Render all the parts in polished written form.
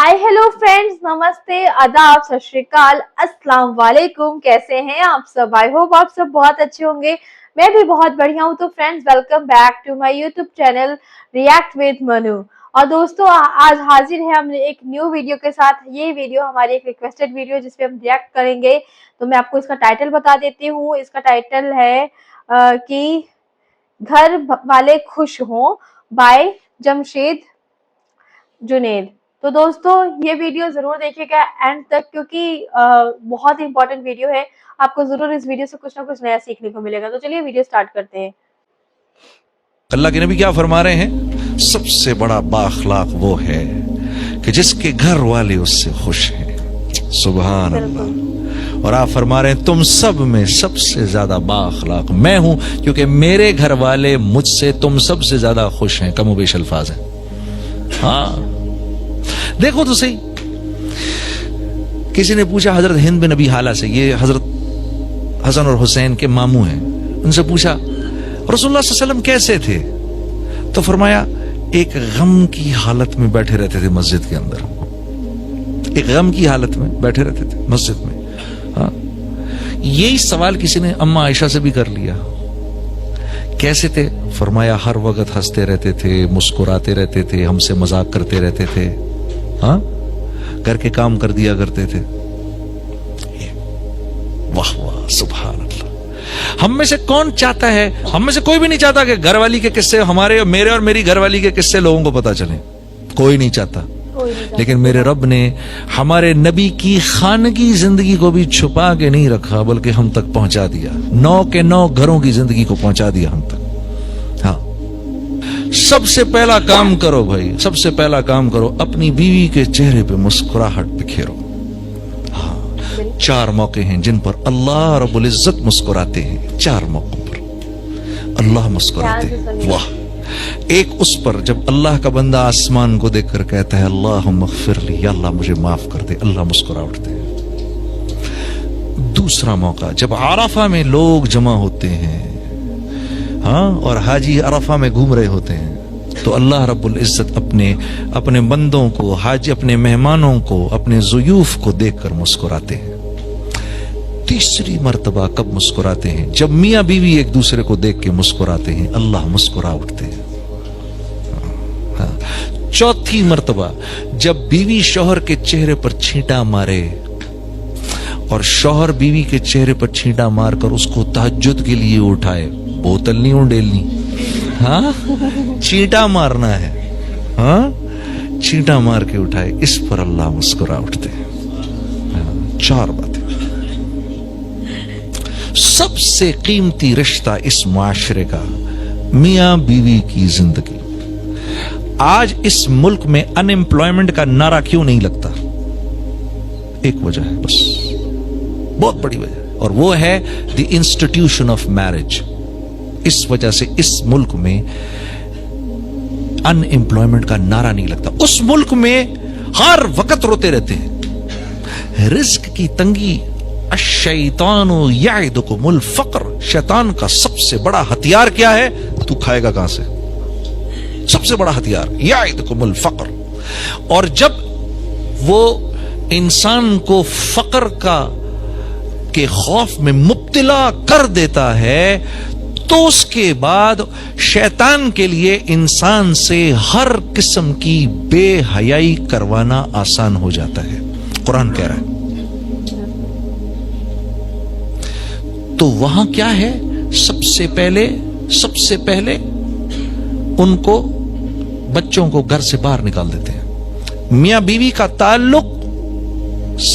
Hi hello friends, नमस्ते, आदाब, सत श्री अकाल, अस्सलाम वालेकुम। कैसे हैं आप सब? आई होप आप सब बहुत अच्छे होंगे। मैं भी बहुत बढ़िया हूँ। तो friends, welcome back to my YouTube channel react with Manu. और दोस्तों, आज हाजिर है हम एक न्यू वीडियो के साथ। ये वीडियो हमारी एक रिक्वेस्टेड वीडियो जिसपे हम रिएक्ट करेंगे। तो मैं आपको इसका टाइटल बता देती हूँ। इसका टाइटल है कि घर वाले खुश हों बाय जमशेद जुनैद। तो दोस्तों, ये वीडियो जरूर देखिएगा एंड तक, क्योंकि बहुत इंपॉर्टेंट वीडियो है। आपको जरूर इस वीडियो से कुछ ना कुछ नया सीखने को मिलेगा। तो चलिए वीडियो स्टार्ट करते हैं। अल्लाह के नबी क्या फरमा रहे हैं? सबसे बड़ा बाखलाक वो है कि जिसके घर वाले उससे खुश हैं। सुभान अल्लाह। और आप फरमा रहे हैं तुम सब में सबसे ज्यादा बाखलाक मैं हूं, क्योंकि मेरे घर वाले मुझसे तुम सबसे ज्यादा खुश हैं। कमोबेश अल्फाज है। हाँ, देखो तो सही। किसी ने पूछा हजरत हिंद बिन नबी हाला से, ये हजरत हसन और हुसैन के मामू हैं, उनसे पूछा रसूलुल्लाह सल्लल्लाहु अलैहि वसल्लम कैसे थे? तो फरमाया एक गम की हालत में बैठे रहते थे मस्जिद के अंदर। एक गम की हालत में बैठे रहते थे मस्जिद में। हाँ, यही सवाल किसी ने अम्मा आयशा से भी कर लिया, कैसे थे? फरमाया हर वक्त हंसते रहते थे, मुस्कुराते रहते थे, हमसे मजाक करते रहते थे। हाँ, घर के काम कर दिया करते थे। वाह वाह, सुभान अल्लाह। हम में से कौन चाहता है, हम में से कोई भी नहीं चाहता कि घरवाली के किस्से हमारे, मेरे और मेरी घरवाली के किस्से लोगों को पता चले। कोई नहीं चाहता। लेकिन मेरे रब ने हमारे नबी की खानगी जिंदगी को भी छुपा के नहीं रखा, बल्कि हम तक पहुंचा दिया। 9 के 9 घरों की जिंदगी को पहुंचा दिया हम तक। हाँ, सबसे पहला काम करो भाई, सबसे पहला काम करो, अपनी बीवी के चेहरे पे मुस्कुराहट बिखेरो। हाँ, 4 मौके हैं जिन पर अल्लाह रब्बुल इज्जत मुस्कुराते हैं। 4 मौकों पर अल्लाह मुस्कुराते हैं। वाह। एक उस पर जब अल्लाह का बंदा आसमान को देखकर कहता है अल्लाहुम्मा ग़फ़िरली, या अल्लाह मुझे माफ कर दे, अल्लाह मुस्कुरा उठते हैं। दूसरा मौका जब अरफा में लोग जमा होते हैं, हाँ, और हाजी अरफा में घूम रहे होते हैं, तो अल्लाह रब्बुल इज्जत अपने बंदों को, हाजी अपने मेहमानों को, अपने ज़ुयूफ को देखकर मुस्कुराते हैं। तीसरी मर्तबा कब मुस्कुराते हैं? जब मियाँ बीवी एक दूसरे को देख के मुस्कुराते हैं, अल्लाह मुस्कुरा उठते हैं। हाँ। चौथी मर्तबा जब बीवी शौहर के चेहरे पर छींटा मारे, और शौहर बीवी के चेहरे पर छींटा मारकर उसको तहज्जुद के लिए उठाए। बोतल नहीं उंडेलनी, हाँ, छींटा मारना है। हाँ, छींटा मार के उठाए, इस पर अल्लाह मुस्कुरा उठते हैं। हाँ, 4 बातें। सबसे कीमती रिश्ता इस मुआशरे का मियां बीवी की जिंदगी। आज इस मुल्क में अनएम्प्लॉयमेंट का नारा क्यों नहीं लगता? एक वजह है बस, बहुत बड़ी वजह, और वो है द इंस्टीट्यूशन ऑफ मैरिज। इस वजह से इस मुल्क में अनएम्प्लॉयमेंट का नारा नहीं लगता। उस मुल्क में हर वक्त रोते रहते हैं रिस्क की तंगी। अश्शैतानु यइदुकुमुल फ़क्र। शैतान का सबसे बड़ा हथियार क्या है? तू खाएगा कहां से? सबसे बड़ा हथियार यइदुकुमुल फ़क्र। और जब वो इंसान को फक्र के खौफ में मुब्तला कर देता है, तो उसके बाद शैतान के लिए इंसान से हर किस्म की बेहयाई करवाना आसान हो जाता है। कुरान कह रहा है। तो वहां क्या है? सबसे पहले उनको, बच्चों को घर से बाहर निकाल देते हैं। मियां बीवी का ताल्लुक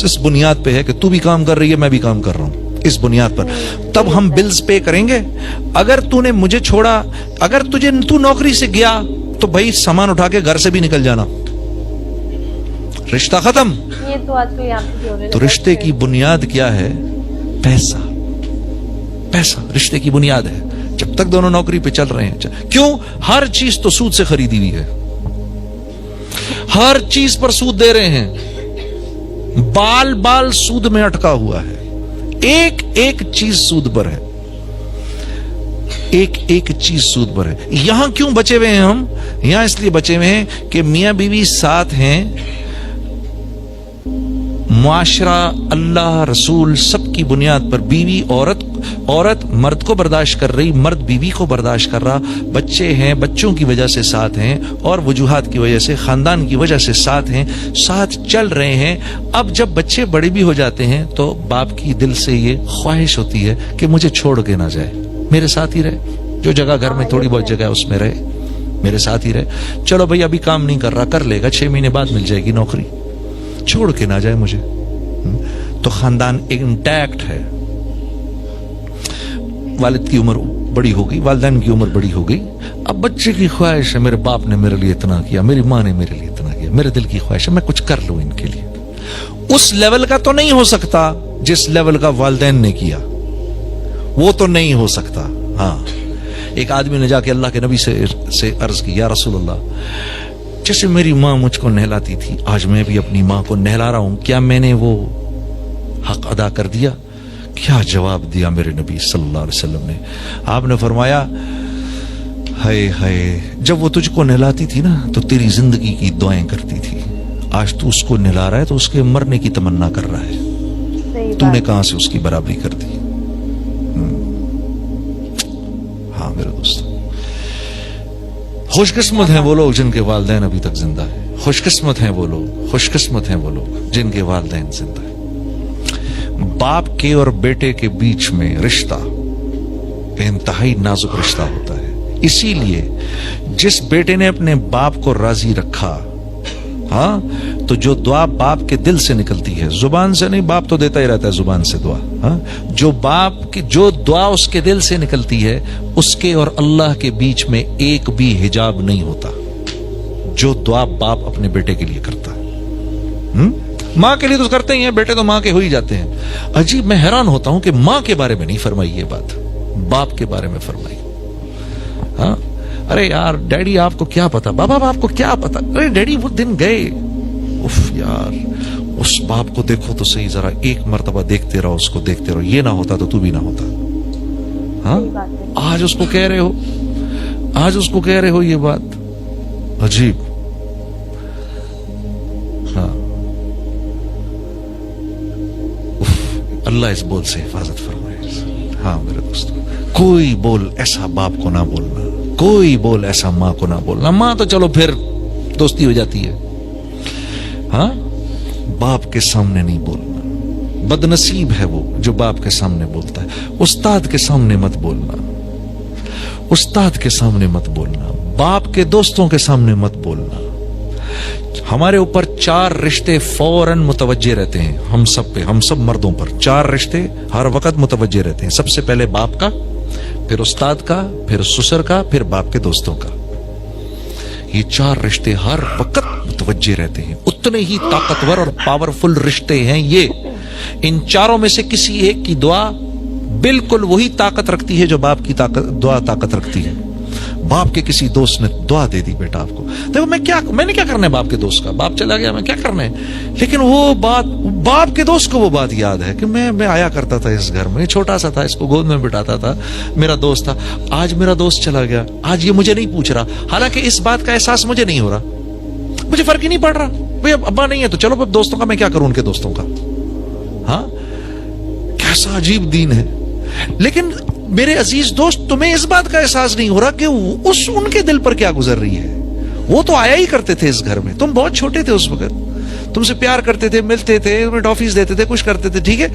इस बुनियाद पे है कि तू भी काम कर रही है, मैं भी काम कर रहा हूं, इस बुनियाद पर। तब हम बिल्स पे करेंगे। अगर तूने मुझे छोड़ा, अगर तू नौकरी से गया, तो भाई सामान उठा के घर से भी निकल जाना, रिश्ता खत्म। ये तो आजकल यहाँ पे तो रिश्ते की बुनियाद क्या है? पैसा। पैसा रिश्ते की बुनियाद है। जब तक दोनों नौकरी पे चल रहे हैं, क्यों? हर चीज तो सूद से खरीदी हुई है, हर चीज पर सूद दे रहे हैं, बाल बाल सूद में अटका हुआ है, एक एक चीज सूद पर है, एक एक चीज सूद पर है। यहां क्यों बचे हुए हैं हम? यहां इसलिए बचे हुए हैं कि मियां बीवी साथ हैं, معاشرہ, اللہ, رسول سب کی بنیاد پر بیوی عورت مرد کو برداشت کر رہی, مرد بیوی کو برداشت کر رہا, بچے ہیں بچوں کی وجہ سے ساتھ ہیں, اور وجوہات کی وجہ سے, خاندان کی وجہ سے ساتھ ہیں, ساتھ چل رہے ہیں. اب جب بچے بڑے بھی ہو جاتے ہیں تو باپ کی دل سے یہ خواہش ہوتی ہے کہ مجھے چھوڑ کے نہ جائے, میرے ساتھ ہی رہے, جو جگہ گھر میں تھوڑی بہت جگہ ہے اس میں رہے, میرے ساتھ ہی رہے. چلو بھائی ابھی کام نہیں کر رہا, کر لے گا, 6 مہینے بعد مل جائے گی نوکری, چھوڑ کے نہ جائے مجھے. تو خاندان انٹیکٹ ہے. والد کی عمر بڑی ہو گئی, والدین کی عمر بڑی ہو گئی, اب بچے کی خواہش ہے میرے باپ نے میرے لیے اتنا کیا, میری ماں نے میرے لیے اتنا کیا, میرے دل کی خواہش ہے میں کچھ کر لوں ان کے لیے. اس لیول کا تو نہیں ہو سکتا جس لیول کا والدین نے کیا, وہ تو نہیں ہو سکتا. ہاں, ایک آدمی نے جا کے اللہ کے نبی سے عرض کی, یا رسول اللہ, جیسے میری ماں مجھ کو نہلاتی تھی, آج میں بھی اپنی ماں کو نہلا رہا ہوں, کیا میں نے وہ حق ادا کر دیا؟ کیا جواب دیا میرے نبی صلی اللہ علیہ وسلم نے؟ آپ نے فرمایا, ہائے ہائے, جب وہ تجھ کو نہلاتی تھی نا تو تیری زندگی کی دعائیں کرتی تھی, آج تو اس کو نہلا رہا ہے تو اس کے مرنے کی تمنا کر رہا ہے, تو نے کہاں سے اس کی برابری کر دی؟ ہاں میرے دوست, خوش قسمت ہیں وہ لوگ جن کے والدین ابھی تک زندہ ہیں, خوش قسمت ہیں وہ لوگ, خوش قسمت ہیں وہ لوگ جن کے والدین زندہ ہیں. باپ کے اور بیٹے کے بیچ میں رشتہ انتہائی نازک رشتہ ہوتا ہے. اسی لیے جس بیٹے نے اپنے باپ کو راضی رکھا, ہاں, تو جو دعا باپ کے دل سے نکلتی ہے, زبان سے نہیں, باپ تو دیتا ہی رہتا ہے زبان سے دعا, ہاں, جو باپ کی جو دعا اس کے دل سے نکلتی ہے, اس کے اور اللہ کے بیچ میں ایک بھی حجاب نہیں ہوتا. جو دعا باپ اپنے بیٹے کے لیے کرتا ہے, ماں کے لیے تو کرتے ہی ہیں, بیٹے تو ماں کے ہو ہی جاتے ہیں. عجیب, میں حیران ہوتا ہوں کہ ماں کے بارے میں نہیں فرمائی یہ بات, باپ کے بارے میں فرمائی. ہاں, ارے یار ڈیڈی آپ کو کیا پتا, بابا آپ کو کیا پتا, ارے ڈیڈی وہ دن گئے, اف یار اس باپ کو دیکھو تو صحیح, ذرا ایک مرتبہ دیکھتے رہو, اس کو دیکھتے رہو, یہ نہ ہوتا تو بھی نہ ہوتا. ہاں, آج اس کو کہہ رہے ہو, آج اس کو کہہ رہے ہو یہ بات, عجیب. ہاں, اللہ اس بول سے حفاظت فرمائے. ہاں میرے دوستو, کوئی بول ایسا باپ کو نہ بولنا, کوئی بول ایسا ماں کو نہ بولنا. ماں تو چلو پھر دوستی ہو جاتی ہے, ہاں, باپ کے سامنے نہیں بولنا. بد نصیب ہے وہ جو باپ کے سامنے بولتا ہے. استاد کے سامنے مت بولنا, استاد کے سامنے مت بولنا, باپ کے دوستوں کے سامنے مت بولنا. ہمارے اوپر 4 رشتے فوراً متوجہ رہتے ہیں, ہم سب پہ, ہم سب مردوں پر 4 رشتے ہر وقت متوجہ رہتے ہیں. سب سے پہلے باپ کا, پھر استاد کا, پھر سسر کا, پھر باپ کے دوستوں کا. یہ 4 رشتے ہر وقت متوجہ رہتے ہیں. اتنے ہی طاقتور اور پاورفل رشتے ہیں یہ. ان 4 میں سے کسی ایک کی دعا بالکل وہی طاقت رکھتی ہے جو باپ کی دعا طاقت رکھتی ہے. باپ کے کسی دوست نے دعا دے دی بیٹا آپ کو, دیکھو میں نے کیا کرنا ہے باپ کے دوست کا, باپ چلا گیا, میں کیا کرنا ہے, لیکن وہ بات باپ کے دوست کو وہ بات یاد ہے کہ میں آیا کرتا تھا اس گھر میں, چھوٹا سا تھا, اس کو گود میں بٹھاتا تھا, میرا دوست تھا, آج میرا دوست چلا گیا, آج یہ مجھے نہیں پوچھ رہا, حالانکہ اس بات کا احساس مجھے نہیں ہو رہا, مجھے فرق ہی نہیں پڑ رہا. بھئی اب ابا نہیں ہے تو چلو اب دوستوں کا میں کیا کروں, ان کے دوستوں کا. ہاں, کیسا عجیب دین ہے. لیکن میرے عزیز دوست, تمہیں اس بات کا احساس نہیں ہو رہا کہ ان کے دل پر کیا گزر رہی ہے. وہ تو آیا ہی کرتے تھے اس گھر میں, تم بہت چھوٹے تھے اس وقت, تم سے پیار کرتے تھے, ملتے تھے, تمہیں ٹافیز دیتے تھے, کچھ کرتے تھے, ٹھیک ہے.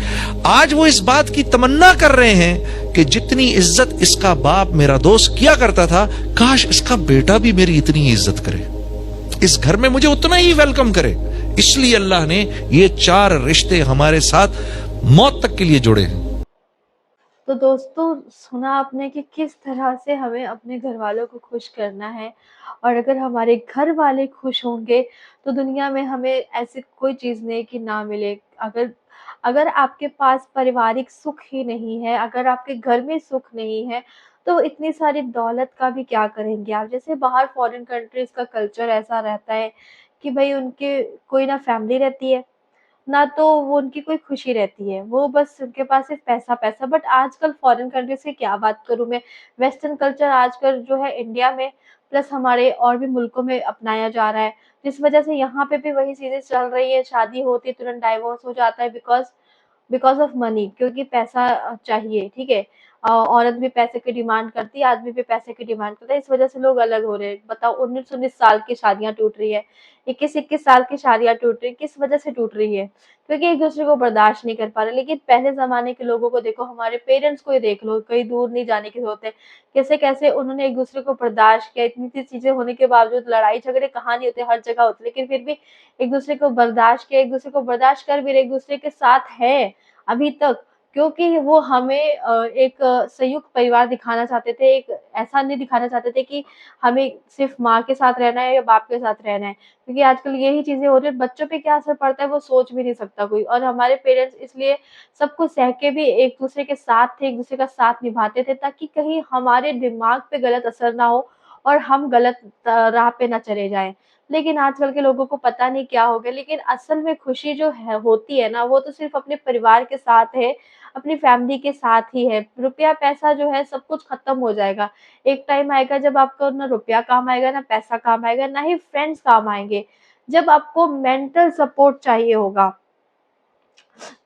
آج وہ اس بات کی تمنا کر رہے ہیں کہ جتنی عزت اس کا باپ میرا دوست کیا کرتا تھا, کاش اس کا بیٹا بھی میری اتنی عزت کرے, اس گھر میں مجھے اتنا ہی ویلکم کرے. اس لیے اللہ نے یہ 4 رشتے ہمارے ساتھ موت تک کے لیے جوڑے ہیں. تو دوستو سنا آپ نے کہ کس طرح سے ہمیں اپنے گھر والوں کو خوش کرنا ہے, اور اگر ہمارے گھر والے خوش ہوں گے تو دنیا میں ہمیں ایسی کوئی چیز نہیں کہ نہ ملے. اگر آپ کے پاس پریوارک سکھ ہی نہیں ہے, اگر آپ کے گھر میں سکھ نہیں ہے, تو اتنی ساری دولت کا بھی کیا کریں گے آپ. جیسے باہر فورن کنٹریز کا کلچر ایسا رہتا ہے کہ بھائی ان کے کوئی نہ فیملی رہتی ہے, نہ تو وہ ان کی کوئی خوشی رہتی ہے, وہ بس ان کے پاس صرف پیسہ پیسہ. بٹ آج کل فورن کنٹریز کی کیا بات کروں میں, ویسٹرن کلچر آج کل جو ہے انڈیا میں प्लस हमारे और भी मुल्कों में अपनाया जा रहा है, जिस वजह से यहाँ पे भी वही चीजें चल रही है, शादी होती है तुरंत डाइवोर्स हो जाता है, बिकॉज ऑफ मनी, क्योंकि पैसा चाहिए, ठीक है। औरत भी पैसे की डिमांड करती है, आदमी भी पैसे की डिमांड करता है, इस वजह से लोग अलग हो रहे हैं। बताओ 19-19 साल की शादियां टूट रही है, 21-21 साल की शादियां टूट रही है, किस वजह से टूट रही है? क्योंकि एक दूसरे को बर्दाश्त नहीं कर पा रहे। लेकिन पहले जमाने के लोगों को देखो, हमारे पेरेंट्स को ही देख लो, कहीं दूर नहीं जाने की जरूरत है, कैसे कैसे उन्होंने एक दूसरे को बर्दाश्त किया। इतनी सी चीजें होने के बावजूद, लड़ाई झगड़े कहाँ नहीं होते, हर जगह होते, लेकिन फिर भी एक दूसरे को बर्दाश्त किया, एक दूसरे को बर्दाश्त कर भी एक दूसरे के साथ है अभी तक, क्योंकि वो हमें एक संयुक्त परिवार दिखाना चाहते थे। एक ऐसा नहीं दिखाना चाहते थे कि हमें सिर्फ माँ के साथ रहना है या बाप के साथ रहना है, क्योंकि आजकल यही चीजें हो रही है। बच्चों पे क्या असर पड़ता है वो सोच भी नहीं सकता कोई। और हमारे पेरेंट्स इसलिए सब कुछ सह के भी एक दूसरे के साथ थे, एक दूसरे का साथ निभाते थे, ताकि कहीं हमारे दिमाग पे गलत असर ना हो और हम गलत राह पे ना चले जाएं। लेकिन आजकल के लोगों को पता नहीं क्या हो गया। लेकिन असल में खुशी जो है होती है ना, वो तो सिर्फ अपने परिवार के साथ है, अपनी फैमिली के साथ ही है। रुपया पैसा जो है सब कुछ खत्म हो जाएगा। एक टाइम आएगा जब आपको ना रुपया काम आएगा, ना पैसा काम आएगा, ना ही फ्रेंड्स काम आएंगे। जब आपको मेंटल सपोर्ट चाहिए होगा,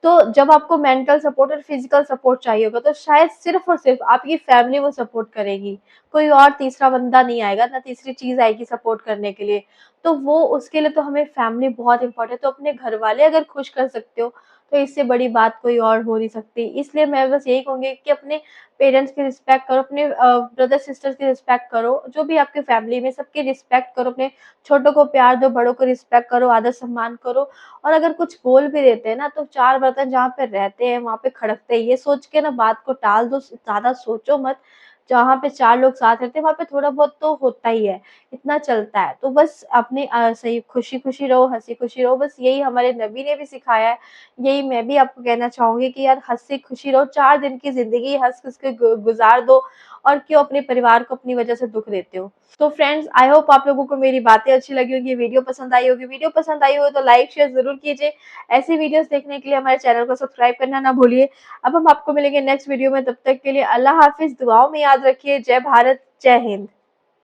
तो जब आपको मेंटल सपोर्ट और फिजिकल सपोर्ट चाहिए होगा, तो शायद सिर्फ और सिर्फ आपकी फैमिली वो सपोर्ट करेगी। कोई और तीसरा बंदा नहीं आएगा, ना तीसरी चीज आएगी सपोर्ट करने के लिए। तो वो उसके लिए तो हमें फैमिली बहुत इंपॉर्टेंट है। तो अपने घर वाले अगर खुश कर सकते हो, तो इससे बड़ी बात कोई और हो नहीं सकती। इसलिए मैं बस यही कहूंगी कि अपने पेरेंट्स की रिस्पेक्ट करो, अपने ब्रदर सिस्टर्स की रिस्पेक्ट करो, जो भी आपके फैमिली में सबकी रिस्पेक्ट करो, अपने छोटों को प्यार दो, बड़ों को रिस्पेक्ट करो, आदर सम्मान करो। और अगर कुछ बोल भी देते हैं ना, तो चार बर्तन जहाँ पे रहते हैं वहां पे खड़कते हैं, ये सोच के ना बात को टाल दो, ज्यादा सोचो मत। जहाँ पे चार लोग साथ रहते हैं वहां पे थोड़ा बहुत तो होता ही है, इतना चलता है। तो बस अपने सही खुशी खुशी रहो, हंसी खुशी रहो, बस यही हमारे नबी ने भी सिखाया है। यही मैं भी आपको कहना चाहूंगी कि यार हंसी खुशी रहो, 4 दिन की जिंदगी हंस खुश के गुजार दो। और क्यों अपने परिवार को अपनी वजह से दुख देते हो? तो फ्रेंड्स, आई होप आप लोगों को मेरी बातें अच्छी लगी होगी, वीडियो पसंद आई होगी। वीडियो पसंद आई हो तो लाइक शेयर जरूर कीजिए। ऐसी वीडियोस देखने के लिए हमारे चैनल को सब्सक्राइब करना ना भूलिए। अब हम आपको मिलेंगे नेक्स्ट वीडियो में, तब तक के लिए अल्लाह हाफिज। दुआओं में याद रखिए। जय भारत, जय हिंद।